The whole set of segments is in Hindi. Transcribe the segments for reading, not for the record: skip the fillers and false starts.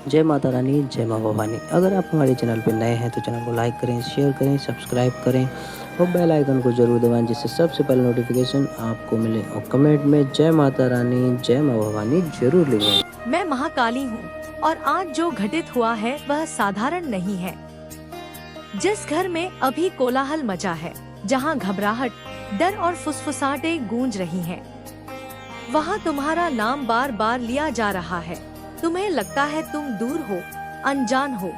जय माता रानी, जय माँ भवानी। अगर आप हमारे चैनल पे नए हैं तो चैनल को लाइक करें, शेयर करें, सब्सक्राइब करें और बेल आइकन को ज़रूर दबाएं, जिससे सबसे पहले नोटिफिकेशन आपको मिले। और कमेंट में जय माता रानी, जय माँ भवानी ज़रूर लिखें। मैं महाकाली हूँ और आज जो घटित हुआ है वह साधारण नहीं है। जिस घर में अभी कोलाहल मचा है, जहाँ घबराहट, डर और फुसफुसाहटें गूंज रही हैं, वहाँ तुम्हारा नाम बार बार लिया जा रहा है। तुम्हें लगता है तुम दूर हो, अनजान हो,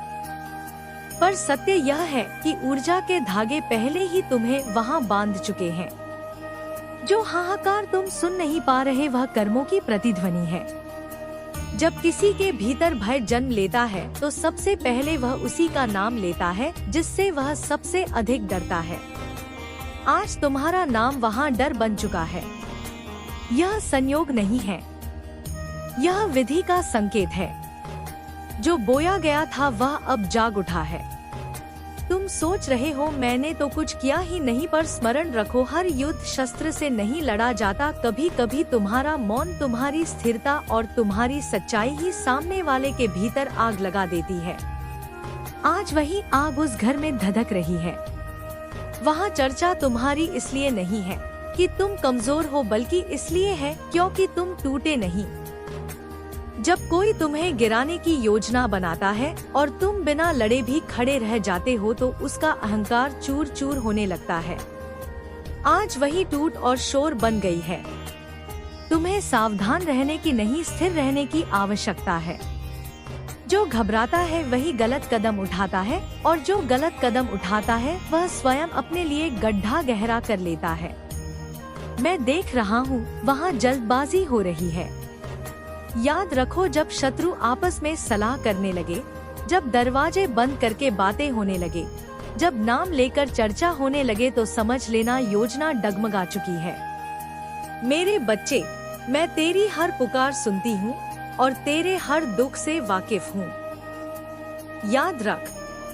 पर सत्य यह है कि ऊर्जा के धागे पहले ही तुम्हें वहाँ बांध चुके हैं। जो हाहाकार तुम सुन नहीं पा रहे वह कर्मों की प्रतिध्वनि है। जब किसी के भीतर भय जन्म लेता है तो सबसे पहले वह उसी का नाम लेता है जिससे वह सबसे अधिक डरता है। आज तुम्हारा नाम वहाँ डर बन चुका है। यह संयोग नहीं है, यह विधि का संकेत है। जो बोया गया था वह अब जाग उठा है। तुम सोच रहे हो मैंने तो कुछ किया ही नहीं, पर स्मरण रखो हर युद्ध शस्त्र से नहीं लड़ा जाता। कभी कभी तुम्हारा मौन, तुम्हारी स्थिरता और तुम्हारी सच्चाई ही सामने वाले के भीतर आग लगा देती है। आज वही आग उस घर में धधक रही है। वहाँ चर्चा तुम्हारी इसलिए नहीं है कि तुम कमजोर हो, बल्कि इसलिए है क्योंकि तुम टूटे नहीं। जब कोई तुम्हें गिराने की योजना बनाता है और तुम बिना लड़े भी खड़े रह जाते हो तो उसका अहंकार चूर चूर होने लगता है। आज वही टूट और शोर बन गई है। तुम्हें सावधान रहने की नहीं, स्थिर रहने की आवश्यकता है। जो घबराता है वही गलत कदम उठाता है, और जो गलत कदम उठाता है वह स्वयं अपने लिए गड्ढा गहरा कर लेता है। मैं देख रहा हूँ वहाँ जल्दबाजी हो रही है। याद रखो, जब शत्रु आपस में सलाह करने लगे, जब दरवाजे बंद करके बातें होने लगे, जब नाम लेकर चर्चा होने लगे, तो समझ लेना योजना डगमगा चुकी है। मेरे बच्चे, मैं तेरी हर पुकार सुनती हूँ और तेरे हर दुख से वाकिफ हूँ। याद रख,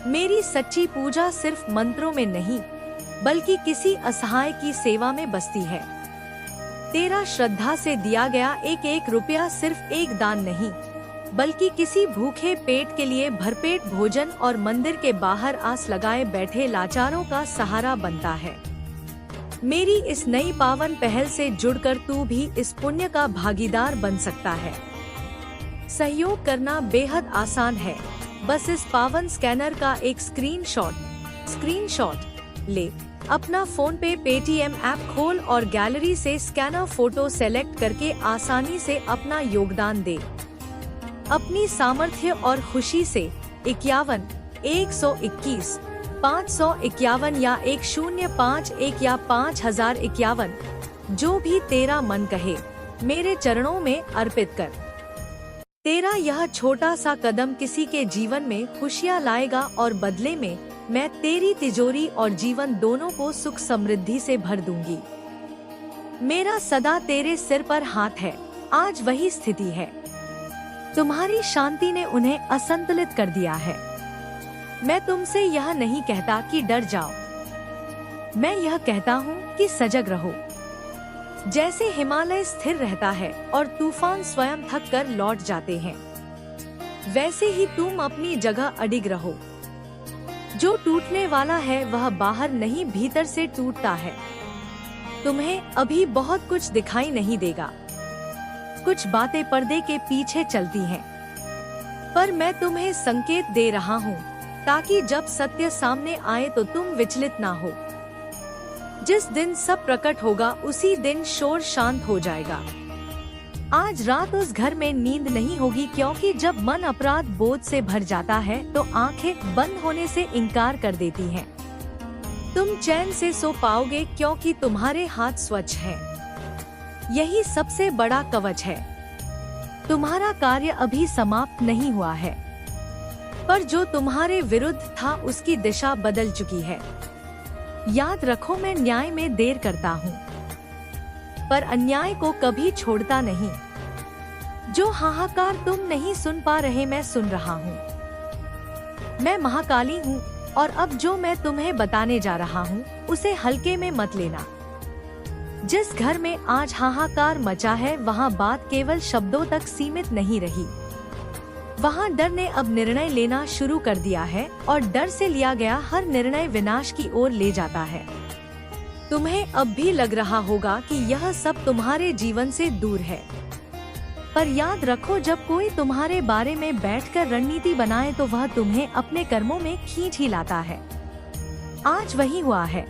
मेरी सच्ची पूजा सिर्फ मंत्रों में नहीं, बल्कि किसी असहाय की सेवा में बसती है। तेरा श्रद्धा से दिया गया एक एक रुपया सिर्फ एक दान नहीं, बल्कि किसी भूखे पेट के लिए भरपेट भोजन और मंदिर के बाहर आस लगाए बैठे लाचारों का सहारा बनता है। मेरी इस नई पावन पहल से जुड़कर तू भी इस पुण्य का भागीदार बन सकता है। सहयोग करना बेहद आसान है। बस इस पावन स्कैनर का एक स्क्रीनशॉट ले। अपना फोन पे पेटीएम ऐप खोल और गैलरी से स्कैनर फोटो सेलेक्ट करके आसानी से अपना योगदान दे। अपनी सामर्थ्य और खुशी से 51, 121, 551 या 1051 या 5051, जो भी तेरा मन कहे, मेरे चरणों में अर्पित कर। तेरा यह छोटा सा कदम किसी के जीवन में खुशियाँ लाएगा और बदले में मैं तेरी तिजोरी और जीवन दोनों को सुख समृद्धि से भर दूंगी। मेरा सदा तेरे सिर पर हाथ है। आज वही स्थिति है। तुम्हारी शांति ने उन्हें असंतुलित कर दिया है। मैं तुमसे यह नहीं कहता कि डर जाओ, मैं यह कहता हूँ कि सजग रहो। जैसे हिमालय स्थिर रहता है और तूफान स्वयं थक कर लौट जाते हैं, वैसे ही तुम अपनी जगह अडिग रहो। जो टूटने वाला है वह बाहर नहीं, भीतर से टूटता है। तुम्हें अभी बहुत कुछ दिखाई नहीं देगा, कुछ बातें पर्दे के पीछे चलती हैं, पर मैं तुम्हें संकेत दे रहा हूँ ताकि जब सत्य सामने आए तो तुम विचलित ना हो। जिस दिन सब प्रकट होगा उसी दिन शोर शांत हो जाएगा। आज रात उस घर में नींद नहीं होगी, क्योंकि जब मन अपराध बोध से भर जाता है तो आंखें बंद होने से इनकार कर देती हैं। तुम चैन से सो पाओगे क्योंकि तुम्हारे हाथ स्वच्छ हैं। यही सबसे बड़ा कवच है। तुम्हारा कार्य अभी समाप्त नहीं हुआ है, पर जो तुम्हारे विरुद्ध था उसकी दिशा बदल चुकी है। याद रखो, मैं न्याय में देर करता हूँ, पर अन्याय को कभी छोड़ता नहीं। जो हाहाकार तुम नहीं सुन पा रहे, मैं सुन रहा हूँ। मैं महाकाली हूँ और अब जो मैं तुम्हें बताने जा रहा हूँ उसे हल्के में मत लेना। जिस घर में आज हाहाकार मचा है वहाँ बात केवल शब्दों तक सीमित नहीं रही। वहाँ डर ने अब निर्णय लेना शुरू कर दिया है और डर से लिया गया हर निर्णय विनाश की ओर ले जाता है। तुम्हें अब भी लग रहा होगा कि यह सब तुम्हारे जीवन से दूर है, पर याद रखो, जब कोई तुम्हारे बारे में बैठकर रणनीति बनाए तो वह तुम्हें अपने कर्मों में खींच ही लाता है। आज वही हुआ है।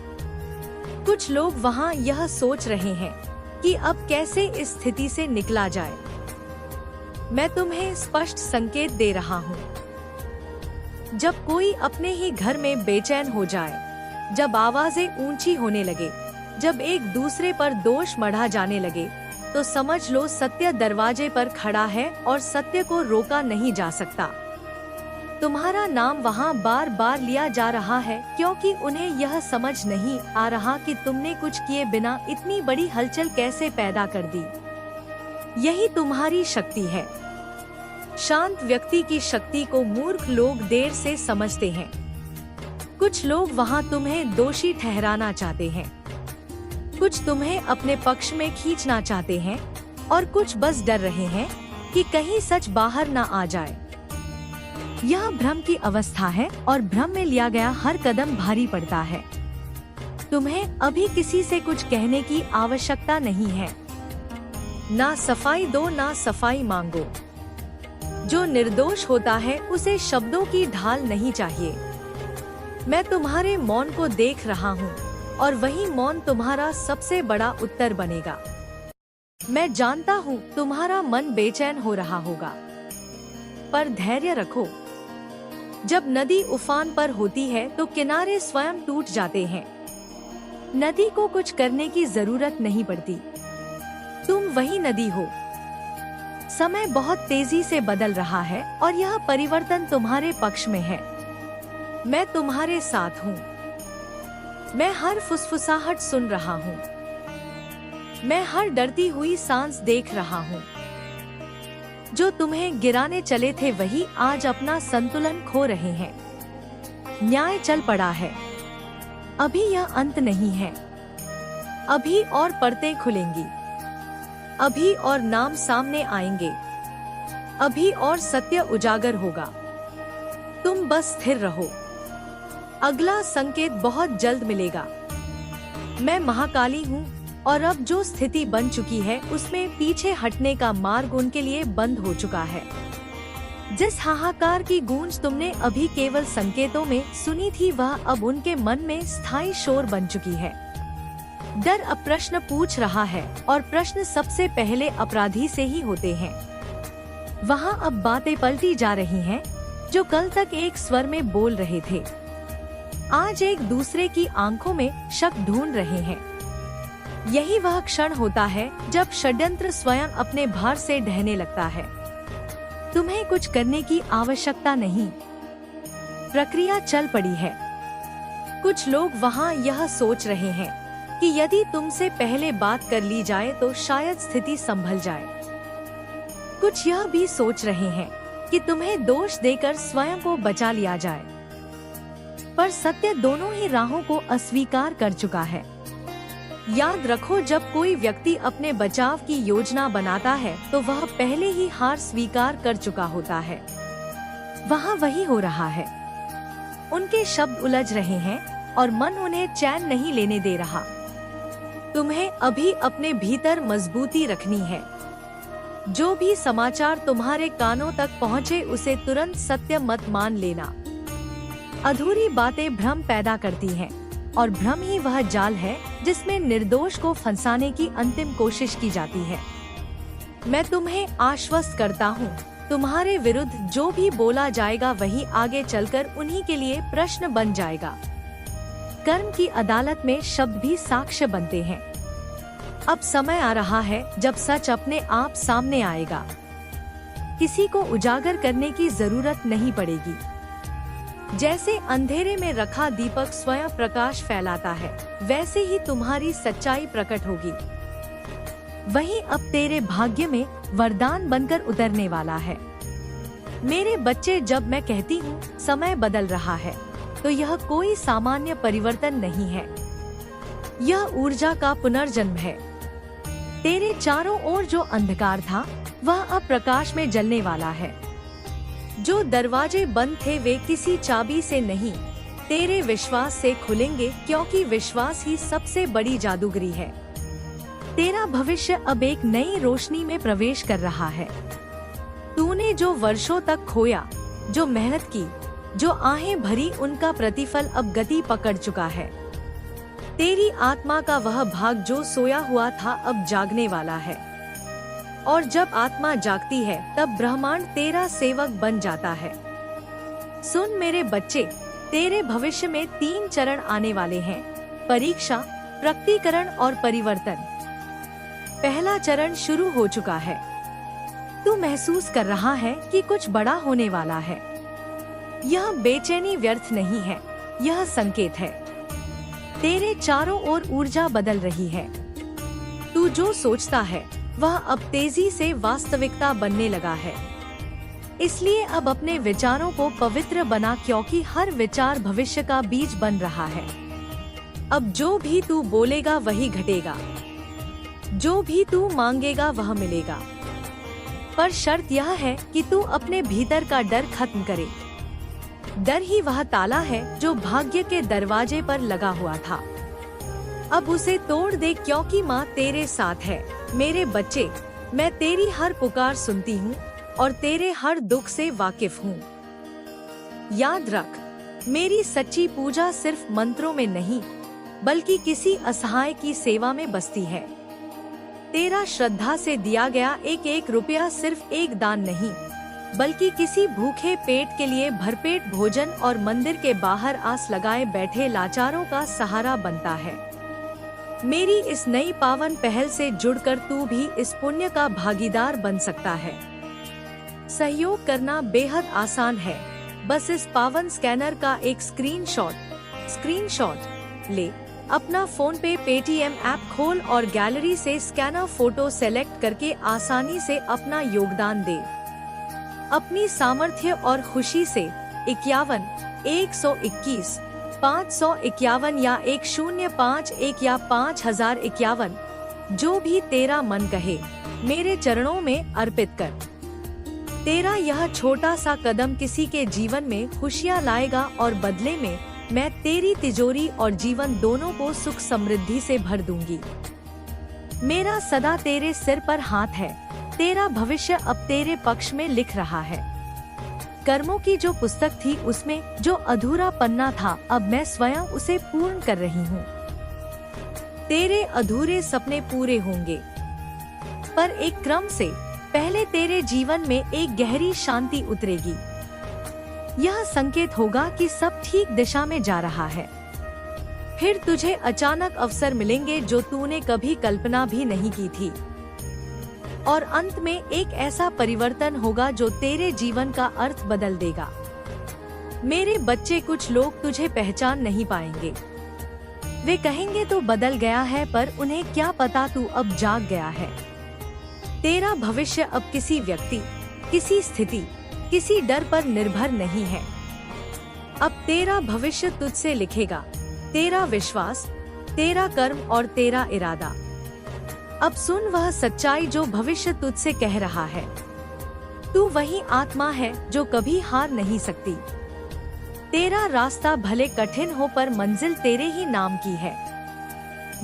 कुछ लोग वहाँ यह सोच रहे हैं कि अब कैसे इस स्थिति से निकला जाए। मैं तुम्हें स्पष्ट संकेत दे रहा हूँ। जब कोई अपने ही घर में बेचैन हो जाए, जब आवाजें ऊंची होने लगे, जब एक दूसरे पर दोष मढ़ा जाने लगे, तो समझ लो सत्य दरवाजे पर खड़ा है और सत्य को रोका नहीं जा सकता। तुम्हारा नाम वहाँ बार बार लिया जा रहा है क्योंकि उन्हें यह समझ नहीं आ रहा कि तुमने कुछ किए बिना इतनी बड़ी हलचल कैसे पैदा कर दी। यही तुम्हारी शक्ति है। शांत व्यक्ति की शक्ति को मूर्ख लोग देर से समझते हैं। कुछ लोग वहाँ तुम्हें दोषी ठहराना चाहते हैं, कुछ तुम्हें अपने पक्ष में खींचना चाहते हैं और कुछ बस डर रहे हैं कि कहीं सच बाहर ना आ जाए। यह भ्रम की अवस्था है और भ्रम में लिया गया हर कदम भारी पड़ता है। तुम्हें अभी किसी से कुछ कहने की आवश्यकता नहीं है। ना सफाई दो ना सफाई मांगो। जो निर्दोष होता है उसे शब्दों की ढाल नहीं चाहिए। मैं तुम्हारे मौन को देख रहा हूँ और वही मौन तुम्हारा सबसे बड़ा उत्तर बनेगा। मैं जानता हूँ तुम्हारा मन बेचैन हो रहा होगा, पर धैर्य रखो। जब नदी उफान पर होती है तो किनारे स्वयं टूट जाते हैं। नदी को कुछ करने की जरूरत नहीं पड़ती, तुम वही नदी हो। समय बहुत तेजी से बदल रहा है और यह परिवर्तन तुम्हारे पक्ष में है। मैं तुम्हारे साथ हूँ। मैं हर फुसफुसाहट सुन रहा हूँ। मैं हर डरती हुई सांस देख रहा हूँ। जो तुम्हें गिराने चले थे वही आज अपना संतुलन खो रहे हैं। न्याय चल पड़ा है। अभी यह अंत नहीं है। अभी और परतें खुलेंगी। अभी और नाम सामने आएंगे। अभी और सत्य उजागर होगा। तुम बस स्थिर रहो। अगला संकेत बहुत जल्द मिलेगा। मैं महाकाली हूँ और अब जो स्थिति बन चुकी है उसमें पीछे हटने का मार्ग उनके लिए बंद हो चुका है। जिस हाहाकार की गूंज तुमने अभी केवल संकेतों में सुनी थी वह अब उनके मन में स्थायी शोर बन चुकी है। डर अब प्रश्न पूछ रहा है और प्रश्न सबसे पहले अपराधी से ही होते हैं। वहाँ अब बातें पलटी जा रही हैं, जो कल तक एक स्वर में बोल रहे थे आज एक दूसरे की आंखों में शक ढूंढ रहे हैं। यही वह क्षण होता है जब षड्यंत्र स्वयं अपने भार से ढहने लगता है। तुम्हें कुछ करने की आवश्यकता नहीं, प्रक्रिया चल पड़ी है। कुछ लोग वहाँ यह सोच रहे हैं कि यदि तुमसे पहले बात कर ली जाए तो शायद स्थिति संभल जाए। कुछ यह भी सोच रहे हैं कि तुम्हें दोष देकर स्वयं को बचा लिया जाए, पर सत्य दोनों ही राहों को अस्वीकार कर चुका है। याद रखो, जब कोई व्यक्ति अपने बचाव की योजना बनाता है तो वह पहले ही हार स्वीकार कर चुका होता है। वहाँ वही हो रहा है। उनके शब्द उलझ रहे हैं और मन उन्हें चैन नहीं लेने दे रहा। तुम्हें अभी अपने भीतर मजबूती रखनी है। जो भी समाचार तुम्हारे कानों तक पहुँचे उसे तुरंत सत्य मत मान लेना। अधूरी बातें भ्रम पैदा करती हैं और भ्रम ही वह जाल है जिसमें निर्दोष को फंसाने की अंतिम कोशिश की जाती है। मैं तुम्हें आश्वस्त करता हूँ, तुम्हारे विरुद्ध जो भी बोला जाएगा वही आगे चलकर उन्हीं के लिए प्रश्न बन जाएगा। कर्म की अदालत में शब्द भी साक्ष्य बनते हैं। अब समय आ रहा है जब सच अपने आप सामने आएगा। किसी को उजागर करने की जरूरत नहीं पड़ेगी। जैसे अंधेरे में रखा दीपक स्वयं प्रकाश फैलाता है, वैसे ही तुम्हारी सच्चाई प्रकट होगी। वही अब तेरे भाग्य में वरदान बनकर उतरने वाला है। मेरे बच्चे, जब मैं कहती हूँ समय बदल रहा है तो यह कोई सामान्य परिवर्तन नहीं है। यह ऊर्जा का पुनर्जन्म है। तेरे चारों ओर जो अंधकार था वह अब प्रकाश में जलने वाला है। जो दरवाजे बंद थे वे किसी चाबी से नहीं, तेरे विश्वास से खुलेंगे, क्योंकि विश्वास ही सबसे बड़ी जादूगरी है। तेरा भविष्य अब एक नई रोशनी में प्रवेश कर रहा है। तूने जो वर्षों तक खोया, जो मेहनत की, जो आहें भरी, उनका प्रतिफल अब गति पकड़ चुका है। तेरी आत्मा का वह भाग जो सोया हुआ था अब जागने वाला है। और जब आत्मा जागती है तब ब्रह्मांड तेरा सेवक बन जाता है। सुन मेरे बच्चे, तेरे भविष्य में 3 चरण आने वाले हैं: परीक्षा, प्रकटीकरण और परिवर्तन। पहला चरण शुरू हो चुका है। तू महसूस कर रहा है कि कुछ बड़ा होने वाला है। यह बेचैनी व्यर्थ नहीं है, यह संकेत है। तेरे चारों ओर ऊर्जा बदल रही है। तू जो सोचता है वह अब तेजी से वास्तविकता बनने लगा है। इसलिए अब अपने विचारों को पवित्र बना, क्योंकि हर विचार भविष्य का बीज बन रहा है। अब जो भी तू बोलेगा वही घटेगा, जो भी तू मांगेगा वह मिलेगा। पर शर्त यह है कि तू अपने भीतर का डर खत्म करे। डर ही वह ताला है जो भाग्य के दरवाजे पर लगा हुआ था। अब उसे तोड़ दे, क्योंकि माँ तेरे साथ है। मेरे बच्चे, मैं तेरी हर पुकार सुनती हूँ और तेरे हर दुख से वाकिफ हूँ। याद रख, मेरी सच्ची पूजा सिर्फ मंत्रों में नहीं, बल्कि किसी असहाय की सेवा में बसती है। तेरा श्रद्धा से दिया गया एक एक रुपया सिर्फ एक दान नहीं, बल्कि किसी भूखे पेट के लिए भरपेट भोजन और मंदिर के बाहर आस लगाए बैठे लाचारों का सहारा बनता है। मेरी इस नई पावन पहल से जुड़कर तू भी इस पुण्य का भागीदार बन सकता है। सहयोग करना बेहद आसान है। बस इस पावन स्कैनर का एक स्क्रीनशॉट ले, अपना फोन पे पेटीएम ऐप खोल और गैलरी से स्कैनर फोटो सेलेक्ट करके आसानी से अपना योगदान दे। अपनी सामर्थ्य और खुशी से 51, 121, 551 या 1051 या 5051, जो भी तेरा मन कहे, मेरे चरणों में अर्पित कर। तेरा यह छोटा सा कदम किसी के जीवन में खुशियाँ लाएगा और बदले में मैं तेरी तिजोरी और जीवन दोनों को सुख समृद्धि से भर दूंगी। मेरा सदा तेरे सिर पर हाथ है। तेरा भविष्य अब तेरे पक्ष में लिख रहा है। कर्मों की जो पुस्तक थी उसमें जो अधूरा पन्ना था, अब मैं स्वयं उसे पूर्ण कर रही हूँ। तेरे अधूरे सपने पूरे होंगे, पर एक क्रम से पहले तेरे जीवन में एक गहरी शांति उतरेगी। यह संकेत होगा कि सब ठीक दिशा में जा रहा है। फिर तुझे अचानक अवसर मिलेंगे जो तूने कभी कल्पना भी नहीं की थी। और अंत में एक ऐसा परिवर्तन होगा जो तेरे जीवन का अर्थ बदल देगा। मेरे बच्चे, कुछ लोग तुझे पहचान नहीं पाएंगे। वे कहेंगे तो बदल गया है, पर उन्हें क्या पता तू अब जाग गया है। तेरा भविष्य अब किसी व्यक्ति, किसी स्थिति, किसी डर पर निर्भर नहीं है। अब तेरा भविष्य तुझसे लिखेगा तेरा विश्वास, तेरा कर्म और तेरा इरादा। अब सुन वह सच्चाई जो भविष्य तुझसे कह रहा है। तू वही आत्मा है जो कभी हार नहीं सकती। तेरा रास्ता भले कठिन हो, पर मंजिल तेरे ही नाम की है।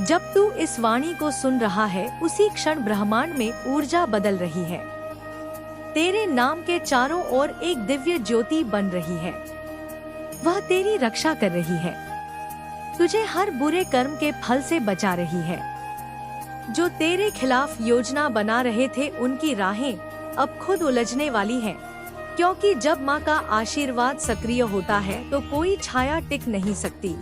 जब तू इस वाणी को सुन रहा है, उसी क्षण ब्रह्मांड में ऊर्जा बदल रही है। तेरे नाम के चारों ओर एक दिव्य ज्योति बन रही है। वह तेरी रक्षा कर रही है, तुझे हर बुरे कर्म के फल से बचा रही है। जो तेरे खिलाफ योजना बना रहे थे, उनकी राहें अब खुद उलझने वाली हैं, क्योंकि जब माँ का आशीर्वाद सक्रिय होता है तो कोई छाया टिक नहीं सकती।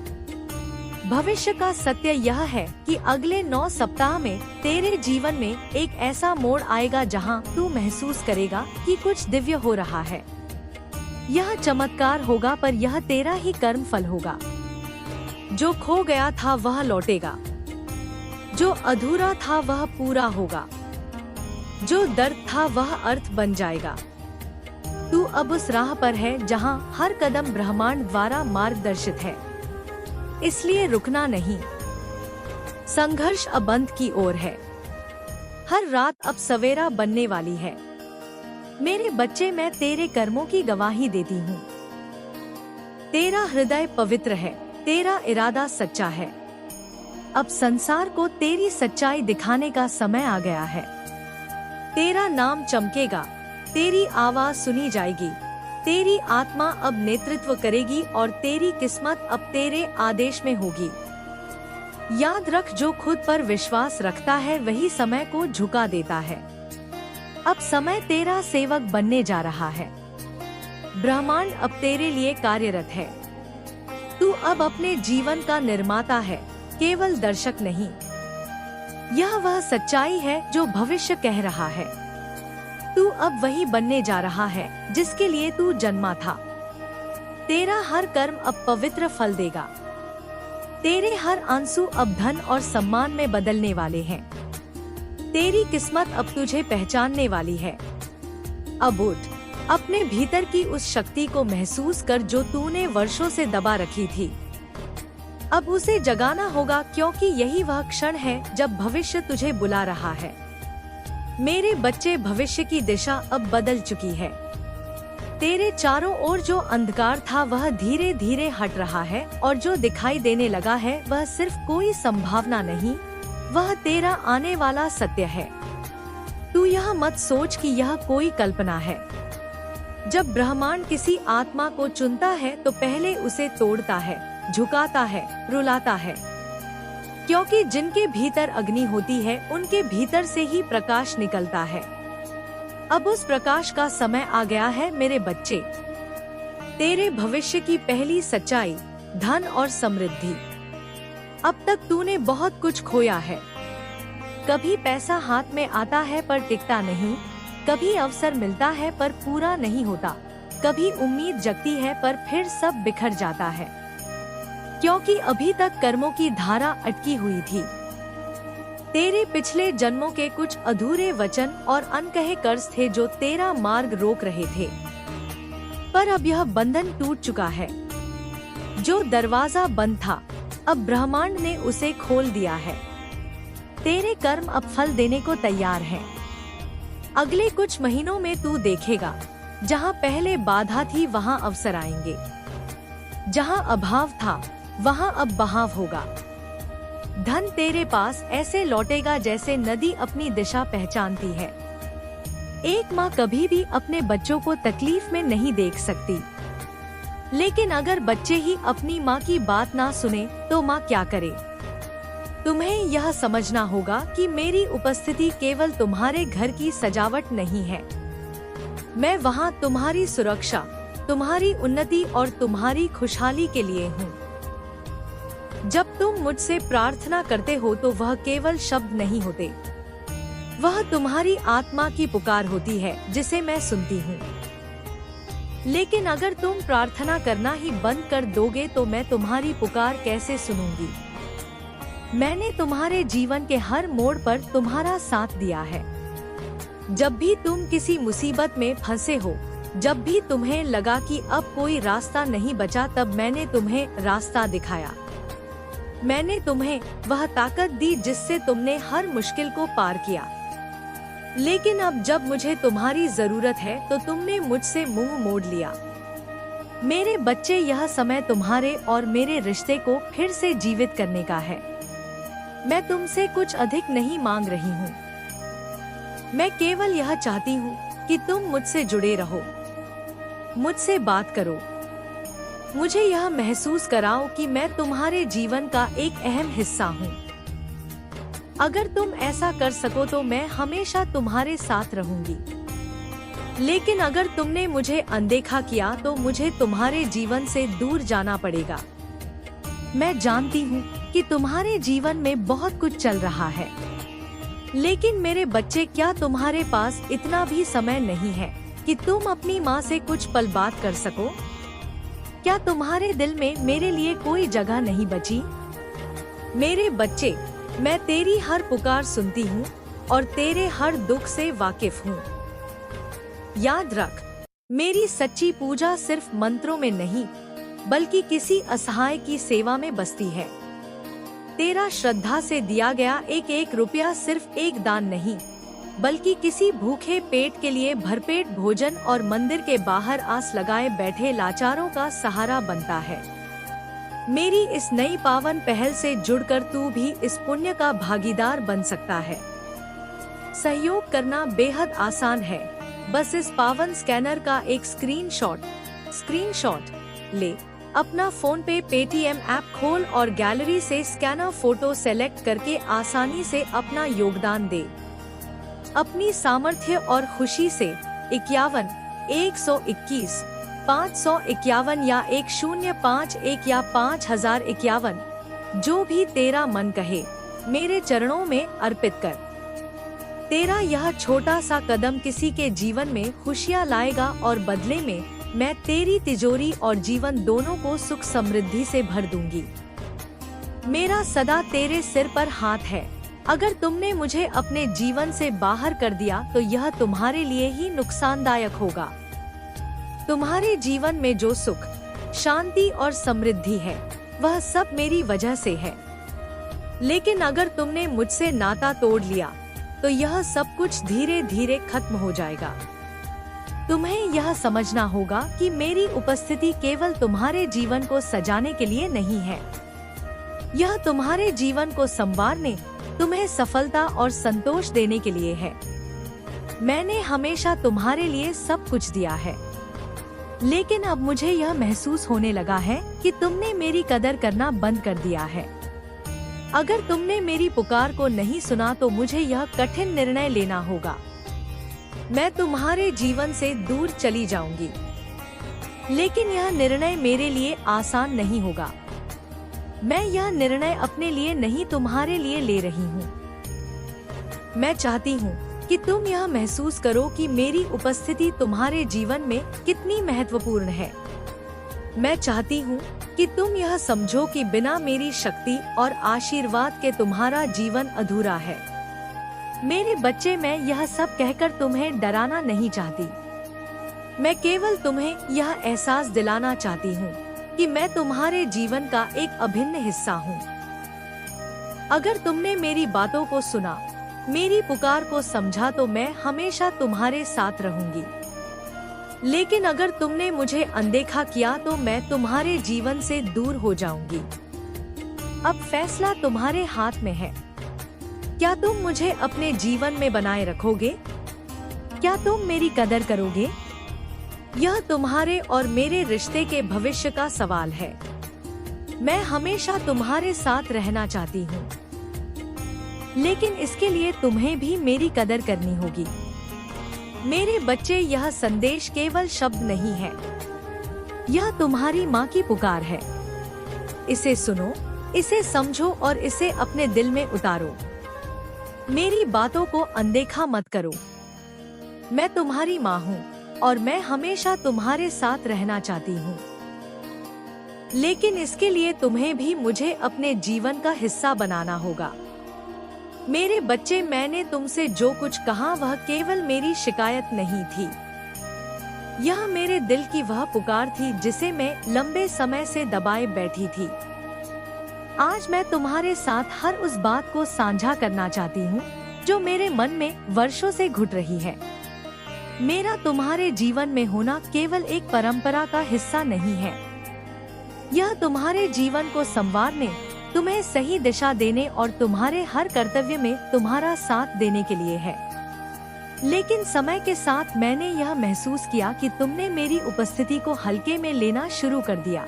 भविष्य का सत्य यह है कि अगले 9 सप्ताह में तेरे जीवन में एक ऐसा मोड़ आएगा जहां तू महसूस करेगा कि कुछ दिव्य हो रहा है। यह चमत्कार होगा, पर यह तेरा ही कर्म फल होगा। जो खो गया था वह लौटेगा, जो अधूरा था वह पूरा होगा, जो दर्द था वह अर्थ बन जाएगा। तू अब उस राह पर है जहां हर कदम ब्रह्मांड द्वारा मार्गदर्शित है, इसलिए रुकना नहीं। संघर्ष अब अंत की ओर है। हर रात अब सवेरा बनने वाली है। मेरे बच्चे, मैं तेरे कर्मों की गवाही देती हूँ। तेरा हृदय पवित्र है, तेरा इरादा सच्चा है। अब संसार को तेरी सच्चाई दिखाने का समय आ गया है। तेरा नाम चमकेगा, तेरी आवाज सुनी जाएगी, तेरी आत्मा अब नेतृत्व करेगी और तेरी किस्मत अब तेरे आदेश में होगी। याद रख, जो खुद पर विश्वास रखता है वही समय को झुका देता है। अब समय तेरा सेवक बनने जा रहा है। ब्रह्मांड अब तेरे लिए कार्यरत है। तू अब अपने जीवन का निर्माता है, केवल दर्शक नहीं। यह वह सच्चाई है जो भविष्य कह रहा है। तू अब वही बनने जा रहा है जिसके लिए तू जन्मा था। तेरा हर कर्म अब पवित्र फल देगा। तेरे हर आंसू अब धन और सम्मान में बदलने वाले हैं। तेरी किस्मत अब तुझे पहचानने वाली है। अब उठ, अपने भीतर की उस शक्ति को महसूस कर जो तूने वर्षों से दबा रखी थी। अब उसे जगाना होगा, क्योंकि यही वह क्षण है जब भविष्य तुझे बुला रहा है। मेरे बच्चे, भविष्य की दिशा अब बदल चुकी है। तेरे चारों ओर जो अंधकार था वह धीरे धीरे हट रहा है और जो दिखाई देने लगा है वह सिर्फ कोई संभावना नहीं, वह तेरा आने वाला सत्य है। तू यह मत सोच कि यह कोई कल्पना है। जब ब्रह्मांड किसी आत्मा को चुनता है तो पहले उसे तोड़ता है, झुकाता है, रुलाता है, क्योंकि जिनके भीतर अग्नि होती है उनके भीतर से ही प्रकाश निकलता है। अब उस प्रकाश का समय आ गया है मेरे बच्चे। तेरे भविष्य की पहली सच्चाई, धन और समृद्धि। अब तक तूने बहुत कुछ खोया है। कभी पैसा हाथ में आता है पर टिकता नहीं, कभी अवसर मिलता है पर पूरा नहीं होता, कभी उम्मीद जगती है पर फिर सब बिखर जाता है, क्योंकि अभी तक कर्मों की धारा अटकी हुई थी। तेरे पिछले जन्मों के कुछ अधूरे वचन और अनकहे कर्ज थे जो तेरा मार्ग रोक रहे थे, पर अब यह बंधन टूट चुका है। जो दरवाजा बंद था, अब ब्रह्मांड ने उसे खोल दिया है। तेरे कर्म अब फल देने को तैयार हैं। अगले कुछ महीनों में तू देखेगा, जहाँ पहले बाधा थी वहाँ अवसर आएंगे, जहाँ अभाव था वहाँ अब बहाव होगा। धन तेरे पास ऐसे लौटेगा जैसे नदी अपनी दिशा पहचानती है। एक माँ कभी भी अपने बच्चों को तकलीफ में नहीं देख सकती, लेकिन अगर बच्चे ही अपनी माँ की बात ना सुने तो माँ क्या करे? तुम्हें यह समझना होगा कि मेरी उपस्थिति केवल तुम्हारे घर की सजावट नहीं है। मैं वहाँ तुम्हारी सुरक्षा, तुम्हारी उन्नति और तुम्हारी खुशहाली के लिए हूँ। जब तुम मुझसे प्रार्थना करते हो तो वह केवल शब्द नहीं होते, वह तुम्हारी आत्मा की पुकार होती है जिसे मैं सुनती हूँ। लेकिन अगर तुम प्रार्थना करना ही बंद कर दोगे तो मैं तुम्हारी पुकार कैसे सुनूंगी? मैंने तुम्हारे जीवन के हर मोड़ पर तुम्हारा साथ दिया है। जब भी तुम किसी मुसीबत में फंसे हो, जब भी तुम्हें लगा कि अब कोई रास्ता नहीं बचा, तब मैंने तुम्हें रास्ता दिखाया। मैंने तुम्हें वह ताकत दी जिससे तुमने हर मुश्किल को पार किया। लेकिन अब जब मुझे तुम्हारी जरूरत है तो तुमने मुझसे मुंह मोड़ लिया। मेरे बच्चे, यह समय तुम्हारे और मेरे रिश्ते को फिर से जीवित करने का है। मैं तुमसे कुछ अधिक नहीं मांग रही हूँ। मैं केवल यह चाहती हूँ कि तुम मुझसे जुड़े रहो, मुझसे बात करो, मुझे यह महसूस कराओ कि मैं तुम्हारे जीवन का एक अहम हिस्सा हूँ। अगर तुम ऐसा कर सको तो मैं हमेशा तुम्हारे साथ रहूंगी। लेकिन अगर तुमने मुझे अनदेखा किया तो मुझे तुम्हारे जीवन से दूर जाना पड़ेगा। मैं जानती हूँ कि तुम्हारे जीवन में बहुत कुछ चल रहा है, लेकिन मेरे बच्चे, क्या तुम्हारे पास इतना भी समय नहीं है कि तुम अपनी माँ से कुछ पल बात कर सको? क्या तुम्हारे दिल में मेरे लिए कोई जगह नहीं बची? मेरे बच्चे, मैं तेरी हर पुकार सुनती हूँ और तेरे हर दुख से वाकिफ हूँ। याद रख, मेरी सच्ची पूजा सिर्फ मंत्रों में नहीं, बल्कि किसी असहाय की सेवा में बसती है। तेरा श्रद्धा से दिया गया एक एक रुपया सिर्फ एक दान नहीं, बल्कि किसी भूखे पेट के लिए भरपेट भोजन और मंदिर के बाहर आस लगाए बैठे लाचारों का सहारा बनता है। मेरी इस नई पावन पहल से जुड़कर तू भी इस पुण्य का भागीदार बन सकता है। सहयोग करना बेहद आसान है, बस इस पावन स्कैनर का एक स्क्रीनशॉट ले, अपना फोन पे पेटीएम ऐप खोल और गैलरी से स्कैनर फोटो सेलेक्ट करके आसानी से अपना योगदान दे। अपनी सामर्थ्य और खुशी से 51, 121, 551 या 1051 या 5051, जो भी तेरा मन कहे, मेरे चरणों में अर्पित कर। तेरा यह छोटा सा कदम किसी के जीवन में खुशियाँ लाएगा और बदले में मैं तेरी तिजोरी और जीवन दोनों को सुख समृद्धि से भर दूंगी। मेरा सदा तेरे सिर पर हाथ है। अगर तुमने मुझे अपने जीवन से बाहर कर दिया तो यह तुम्हारे लिए ही नुकसानदायक होगा। तुम्हारे जीवन में जो सुख, शांति और समृद्धि है, वह सब मेरी वजह से है। लेकिन अगर तुमने मुझसे नाता तोड़ लिया तो यह सब कुछ धीरे धीरे खत्म हो जाएगा। तुम्हें यह समझना होगा कि मेरी उपस्थिति केवल तुम्हारे जीवन को सजाने के लिए नहीं है। यह तुम्हारे जीवन को संवारने, तुम्हें सफलता और संतोष देने के लिए है। मैंने हमेशा तुम्हारे लिए सब कुछ दिया है, लेकिन अब मुझे यह महसूस होने लगा है कि तुमने मेरी कदर करना बंद कर दिया है। अगर तुमने मेरी पुकार को नहीं सुना तो मुझे यह कठिन निर्णय लेना होगा। मैं तुम्हारे जीवन से दूर चली जाऊंगी, लेकिन यह निर्णय मेरे लिए आसान नहीं होगा। मैं यह निर्णय अपने लिए नहीं, तुम्हारे लिए ले रही हूँ। मैं चाहती हूँ कि तुम यह महसूस करो कि मेरी उपस्थिति तुम्हारे जीवन में कितनी महत्वपूर्ण है। मैं चाहती हूँ कि तुम यह समझो कि बिना मेरी शक्ति और आशीर्वाद के तुम्हारा जीवन अधूरा है। मेरे बच्चे, मैं यह सब कहकर तुम्हें डराना नहीं चाहती। मैं केवल तुम्हें यह एहसास दिलाना चाहती हूँ कि मैं तुम्हारे जीवन का एक अभिन्न हिस्सा हूँ। अगर तुमने मेरी बातों को सुना, मेरी पुकार को समझा, तो मैं हमेशा तुम्हारे साथ रहूंगी। लेकिन अगर तुमने मुझे अनदेखा किया तो मैं तुम्हारे जीवन से दूर हो जाऊंगी। अब फैसला तुम्हारे हाथ में है। क्या तुम मुझे अपने जीवन में बनाए रखोगे? क्या तुम मेरी कदर करोगे? यह तुम्हारे और मेरे रिश्ते के भविष्य का सवाल है। मैं हमेशा तुम्हारे साथ रहना चाहती हूँ, लेकिन इसके लिए तुम्हें भी मेरी कदर करनी होगी। मेरे बच्चे, यह संदेश केवल शब्द नहीं है, यह तुम्हारी माँ की पुकार है। इसे सुनो, इसे समझो और इसे अपने दिल में उतारो। मेरी बातों को अनदेखा मत करो। मैं तुम्हारी माँ हूँ और मैं हमेशा तुम्हारे साथ रहना चाहती हूँ, लेकिन इसके लिए तुम्हें भी मुझे अपने जीवन का हिस्सा बनाना होगा। मेरे बच्चे, मैंने तुमसे जो कुछ कहा वह केवल मेरी शिकायत नहीं थी। यह मेरे दिल की वह पुकार थी जिसे मैं लंबे समय से दबाए बैठी थी। आज मैं तुम्हारे साथ हर उस बात को साझा करना चाहती हूँ जो मेरे मन में वर्षों से घुट रही है। मेरा तुम्हारे जीवन में होना केवल एक परंपरा का हिस्सा नहीं है। यह तुम्हारे जीवन को संवारने, तुम्हें सही दिशा देने और तुम्हारे हर कर्तव्य में तुम्हारा साथ देने के लिए है। लेकिन समय के साथ मैंने यह महसूस किया कि तुमने मेरी उपस्थिति को हल्के में लेना शुरू कर दिया।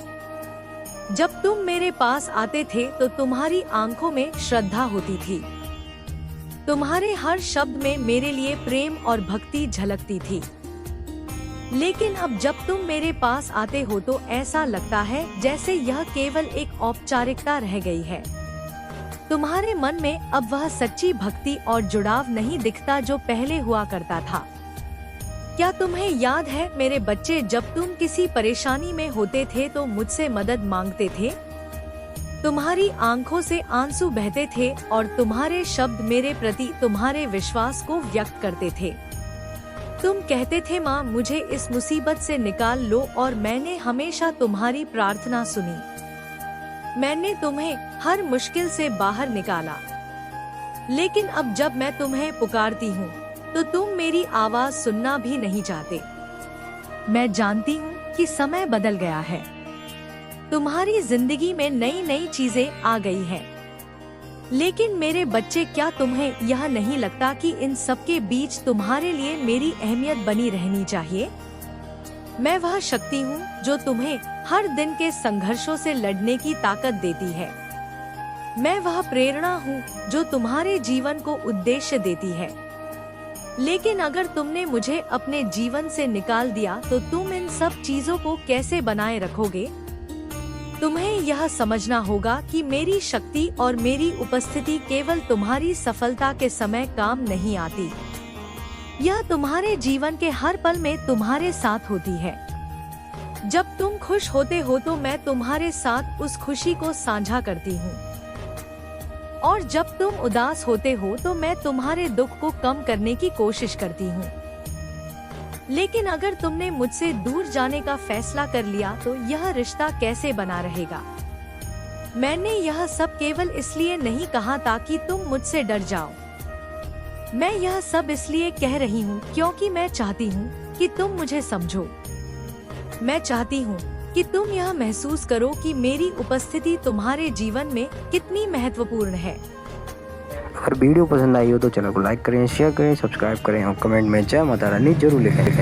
जब तुम मेरे पास आते थे तो तुम्हारी आंखों में श्रद्धा होती थी। तुम्हारे हर शब्द में मेरे लिए प्रेम और भक्ति झलकती थी। लेकिन अब जब तुम मेरे पास आते हो तो ऐसा लगता है जैसे यह केवल एक औपचारिकता रह गई है। तुम्हारे मन में अब वह सच्ची भक्ति और जुड़ाव नहीं दिखता जो पहले हुआ करता था। क्या तुम्हें याद है मेरे बच्चे, जब तुम किसी परेशानी में होते थे तो मुझसे मदद मांगते थे? तुम्हारी आंखों से आंसू बहते थे और तुम्हारे शब्द मेरे प्रति तुम्हारे विश्वास को व्यक्त करते थे। तुम कहते थे, माँ मुझे इस मुसीबत से निकाल लो, और मैंने हमेशा तुम्हारी प्रार्थना सुनी। मैंने तुम्हें हर मुश्किल से बाहर निकाला। लेकिन अब जब मैं तुम्हें पुकारती हूँ तो तुम मेरी आवाज सुनना भी नहीं चाहते। मैं जानती हूँ कि समय बदल गया है, तुम्हारी जिंदगी में नई नई चीजें आ गई हैं। लेकिन मेरे बच्चे, क्या तुम्हें यह नहीं लगता कि इन सब के बीच तुम्हारे लिए मेरी अहमियत बनी रहनी चाहिए? मैं वह शक्ति हूँ जो तुम्हें हर दिन के संघर्षों से लड़ने की ताकत देती है। मैं वह प्रेरणा हूँ जो तुम्हारे जीवन को उद्देश्य देती है। लेकिन अगर तुमने मुझे अपने जीवन से निकाल दिया तो तुम इन सब चीजों को कैसे बनाए रखोगे? तुम्हें यह समझना होगा कि मेरी शक्ति और मेरी उपस्थिति केवल तुम्हारी सफलता के समय काम नहीं आती। यह तुम्हारे जीवन के हर पल में तुम्हारे साथ होती है। जब तुम खुश होते हो तो मैं तुम्हारे साथ उस खुशी को साझा करती हूँ, और जब तुम उदास होते हो तो मैं तुम्हारे दुख को कम करने की कोशिश करती हूँ। लेकिन अगर तुमने मुझसे दूर जाने का फैसला कर लिया तो यह रिश्ता कैसे बना रहेगा? मैंने यह सब केवल इसलिए नहीं कहा ताकि तुम मुझसे डर जाओ। मैं यह सब इसलिए कह रही हूँ क्योंकि मैं चाहती हूँ कि तुम मुझे समझो। मैं चाहती हूँ कि तुम यह महसूस करो कि मेरी उपस्थिति तुम्हारे जीवन में कितनी महत्वपूर्ण है। अगर वीडियो पसंद आई हो तो चैनल को लाइक करें, शेयर करें, सब्सक्राइब करें और कमेंट में जय माता रानी जरूर लिखें।